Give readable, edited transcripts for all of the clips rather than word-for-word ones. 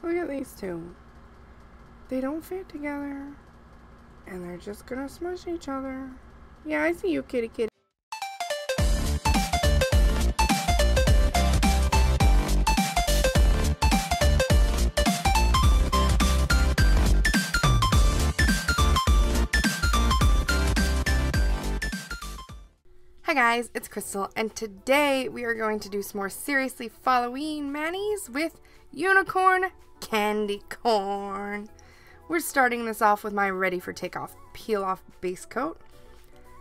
Look at these two. They don't fit together. And they're just gonna smush each other. Yeah, I see you, kitty kitty. Hi guys, it's Crystal, and today we are going to do some more seriously Halloween manis with unicorn candy corn. We're starting this off with my Ready for Takeoff peel off base coat.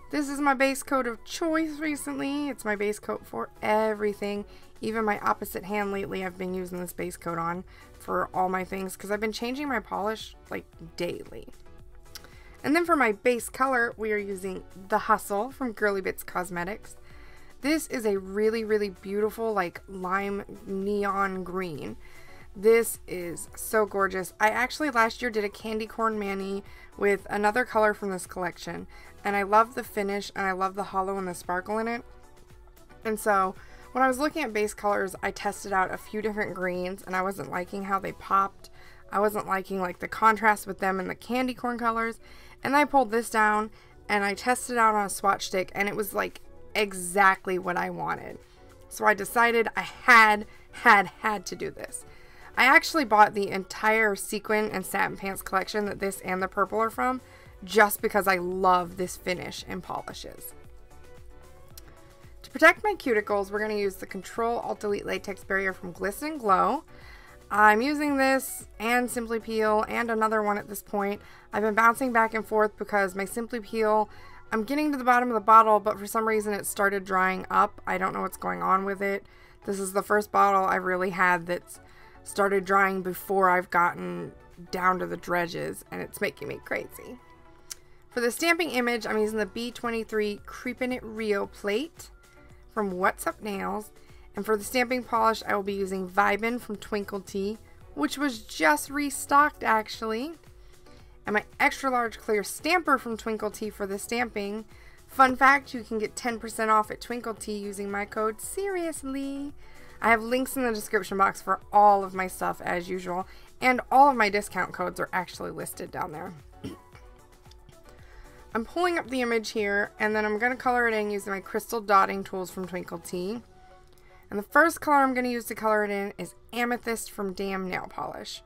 This is my base coat of choice recently. It's my base coat for everything. Even my opposite hand lately I've been using this base coat on for all my things because I've been changing my polish like daily. And then for my base color, we are using The Hustle from Girly Cosmetics. This is a really, really beautiful, like, lime neon green. This is so gorgeous. I actually last year did a candy corn mani with another color from this collection. And I love the finish, and I love the holo and the sparkle in it. And so, when I was looking at base colors, I tested out a few different greens, and I wasn't liking how they popped. I wasn't liking, like, the contrast with them and the candy corn colors. And I pulled this down and I tested it out on a swatch stick, and it was like exactly what I wanted. So I decided I had to do this. I actually bought the entire sequin and satin pants collection that this and the purple are from, just because I love this finish and polishes. To protect my cuticles, we're going to use the Ctrl+Alt+Delete latex barrier from Glisten Glow. I'm using this and Simply Peel and another one at this point. I've been bouncing back and forth because my Simply Peel, I'm getting to the bottom of the bottle, but for some reason it started drying up. I don't know what's going on with it. This is the first bottle I've really had that's started drying before I've gotten down to the dredges, and it's making me crazy. For the stamping image, I'm using the B23 Creepin Rio plate from What's Up Nails. And for the stamping polish, I will be using Vibin from Twinkled-T, which was just restocked actually. And my extra large clear stamper from Twinkled-T for the stamping. Fun fact, you can get 10% off at Twinkled-T using my code SERIOUSLY. I have links in the description box for all of my stuff as usual, and all of my discount codes are actually listed down there. I'm pulling up the image here, and then I'm going to color it in using my crystal dotting tools from Twinkled-T. And the first color I'm going to use to color it in is Amethyst from Damn Nail Polish.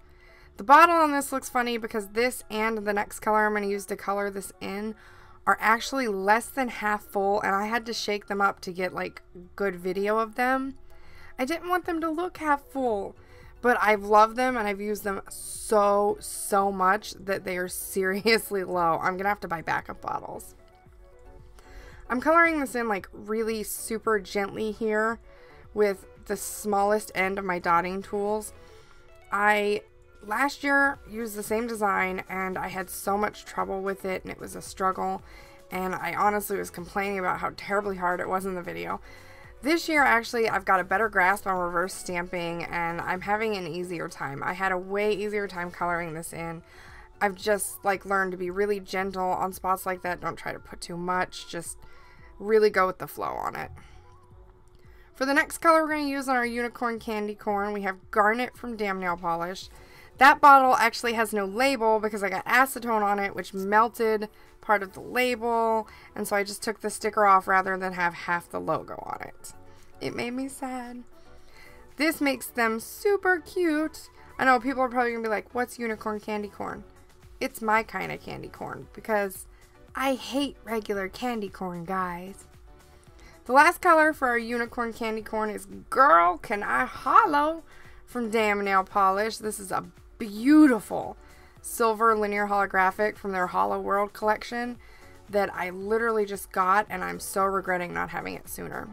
The bottle on this looks funny because this and the next color I'm going to use to color this in are actually less than half full, and I had to shake them up to get like good video of them. I didn't want them to look half full, but I've loved them and I've used them so much that they are seriously low. I'm going to have to buy backup bottles. I'm coloring this in like really super gently here with the smallest end of my dotting tools. I last year used the same design and I had so much trouble with it, and it was a struggle, and I honestly was complaining about how terribly hard it was in the video. This year actually I've got a better grasp on reverse stamping and I'm having an easier time. I had a way easier time coloring this in. I've just like learned to be really gentle on spots like that. Don't try to put too much, just really go with the flow on it. For the next color we're going to use on our unicorn candy corn, we have Garnet from Damn Nail Polish. That bottle actually has no label because I got acetone on it, which melted part of the label, and so I just took the sticker off rather than have half the logo on it. It made me sad. This makes them super cute. I know people are probably going to be like, what's unicorn candy corn? It's my kind of candy corn because I hate regular candy corn, guys. The last color for our unicorn candy corn is Girl, Can I Holo from Damn Nail Polish. This is a beautiful silver linear holographic from their Holo World collection that I literally just got, and I'm so regretting not having it sooner.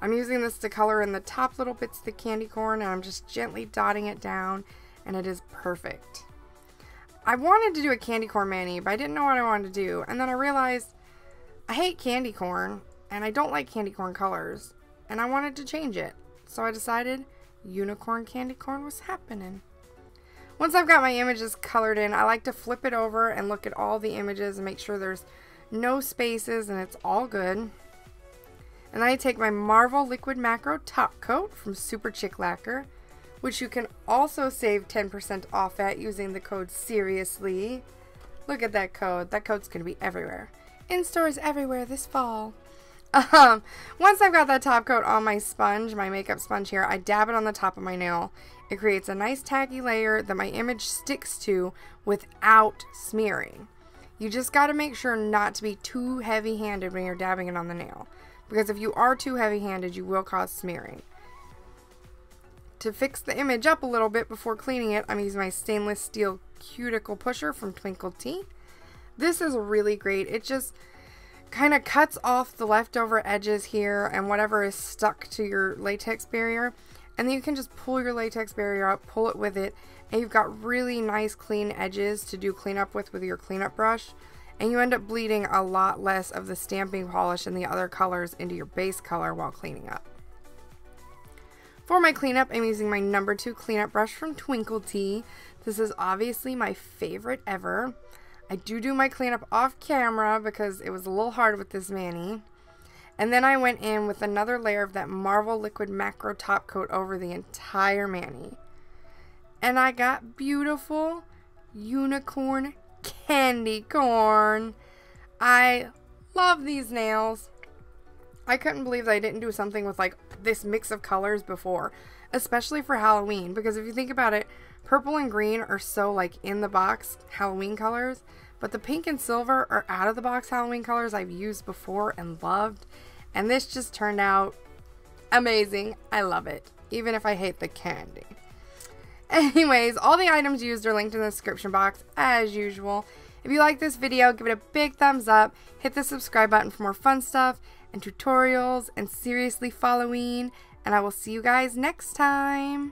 I'm using this to color in the top little bits of the candy corn, and I'm just gently dotting it down, and it is perfect. I wanted to do a candy corn mani, but I didn't know what I wanted to do, and then I realized I hate candy corn and I don't like candy corn colors, and I wanted to change it, so I decided unicorn candy corn was happening. Once I've got my images colored in, I like to flip it over and look at all the images and make sure there's no spaces and it's all good. And then I take my Marvel Liquid Macro Top Coat from Superchic Lacquer, which you can also save 10% off at using the code SERIOUSLY. Look at that code. That code's going to be everywhere. In stores everywhere this fall. Once I've got that top coat on my sponge, my makeup sponge here, I dab it on the top of my nail. It creates a nice tacky layer that my image sticks to without smearing. You just got to make sure not to be too heavy-handed when you're dabbing it on the nail, because if you are too heavy-handed, you will cause smearing. To fix the image up a little bit before cleaning it, I'm using my stainless steel cuticle pusher from Twinkled-T. This is really great. It just kind of cuts off the leftover edges here and whatever is stuck to your latex barrier, and then you can just pull your latex barrier up, pull it with it, and you've got really nice clean edges to do cleanup with your cleanup brush, and you end up bleeding a lot less of the stamping polish and the other colors into your base color while cleaning up. For my cleanup, I'm using my number 2 cleanup brush from Twinkled-T. This is obviously my favorite ever. I do my cleanup off camera because it was a little hard with this mani. And then I went in with another layer of that Marvel Liquid Macro Top Coat over the entire mani. And I got beautiful unicorn candy corn. I love these nails. I couldn't believe that I didn't do something with like this mix of colors before, especially for Halloween, because if you think about it, purple and green are so like in the box Halloween colors, but the pink and silver are out of the box Halloween colors I've used before and loved, and this just turned out amazing. I love it, even if I hate the candy. Anyways, all the items used are linked in the description box as usual. If you like this video, give it a big thumbs up, hit the subscribe button for more fun stuff and tutorials and seriously following, and I will see you guys next time.